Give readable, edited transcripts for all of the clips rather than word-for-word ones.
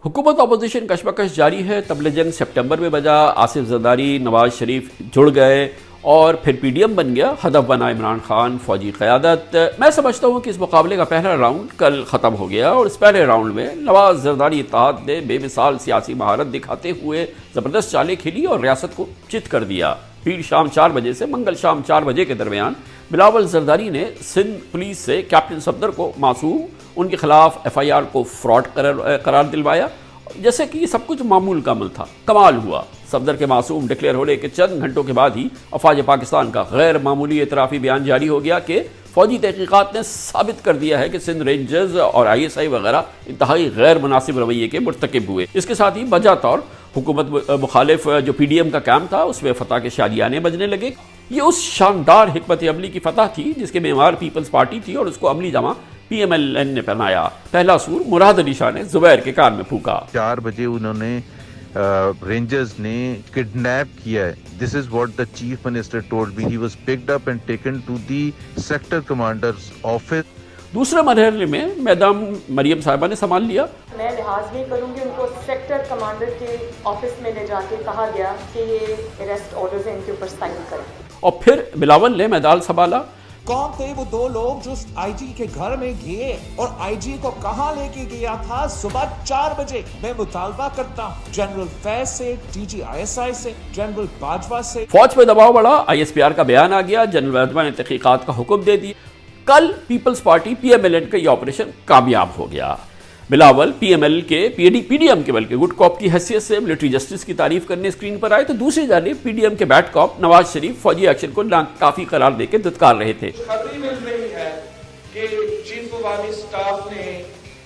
हुकूमत अपोजिशन कशमकश जारी है। तबलेजन सितंबर में बजा, आसिफ जरदारी नवाज शरीफ जुड़ गए और फिर पीडीएम बन गया। हदफ बना इमरान खान फौजी क़यादत। मैं समझता हूँ कि इस मुकाबले का पहला राउंड कल ख़त्म हो गया और इस पहले राउंड में नवाज जरदारी इत्तेहाद ने बेमिसाल सियासी महारत दिखाते हुए ज़बरदस्त चालें खेली और रियासत को चित कर दिया। पीर शाम 4 बजे से मंगल शाम 4 बजे के दरमियान बिलावल जरदारी ने सिंध पुलिस से कैप्टन सफदर को मासूम, उनके खिलाफ FIR को फ्रॉड करार दिलवाया, जैसे कि सब कुछ मामूल का अमल था। कमाल हुआ, सफदर के मासूम डिक्लेयर होने के चंद घंटों के बाद ही अफवाज पाकिस्तान का गैर मामूली एतराफ़ी बयान जारी हो गया कि फौजी तहकीकात ने साबित कर दिया है कि सिंध रेंजर्स और ISI वगैरह इंतहाई गैर मुनासिब रवैये के मुर्तकिब हुए। इसके साथ ही बजा तौर हुकूमत मुखालिफ जो PDM का कैम्प था उसमें फतह के शादियाने बजने लगे। ये उस शानदार हिकमत अमली की फतह थी जिसके मेमार पीपल्स पार्टी थी और उसको अमली जमा PMLN ने पहनाया। पहला सूर मुराद अली शाह ने जुबैर के कान में फूका। 4 बजे उन्होंने रेंजर्स ने किडनैप किया है। This is what the chief minister told me. He was picked up and taken to the sector commander's office. दूसरे मरहले में मैडम मरियम साहिबा ने संभाल लिया। मैं लिहाज नहीं करूंगी, उनको सेक्टर कमांडर के ऑफिस में ले जाके कहा गया कि ये अरेस्ट ऑर्डर्स हैं, इनके ऊपर साइन करें। और फिर बिलावल ने मैदान संभाला। कौन थे वो 2 लोग जो IG के घर में गए और IG को कहां लेके गया था? सुबह 4 बजे। मैं मुतालबा करता हूं जनरल फैज से, DG ISI से, जनरल बाजवा से। फौज पे दबाव बढ़ा, ISPR का बयान आ गया, जनरल बाजवा ने तहकीकात का हुक्म दे दिया। कल पीपल्स पार्टी PMLN का ये ऑपरेशन कामयाब हो गया। बिलावल PML के PDM के बल्कि गुड कॉप की हैसियत से मिलिट्री जस्टिस की तारीफ करने स्क्रीन पर आए, तो दूसरी जानिब PDM के बैड कॉप नवाज शरीफ फौजी एक्शन को नाकाफी करार देकर दुत्कार रहे थे। खबरें मिल रही है कि चीफ ऑफ आर्मी स्टाफ ने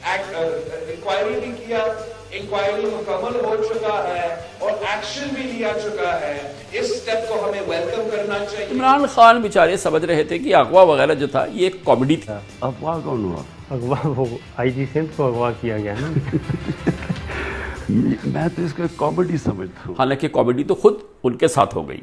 इंक्वायरी भी किया, इंक्वायरी मुकम्मल हो चुका है और एक्शन भी लिया चुका है। इस स्टेप को हमें वेलकम करना चाहिए। इमरान खान बेचारे समझ रहे थे कि अगवा वगैरह जो था ये एक कॉमेडी था। अगवा कौन हुआ? अगवा वो IG सिंध को अगवा किया गया ना। मैं तो इसको कॉमेडी समझता हूँ। हालांकि कॉमेडी तो खुद उनके साथ हो गई।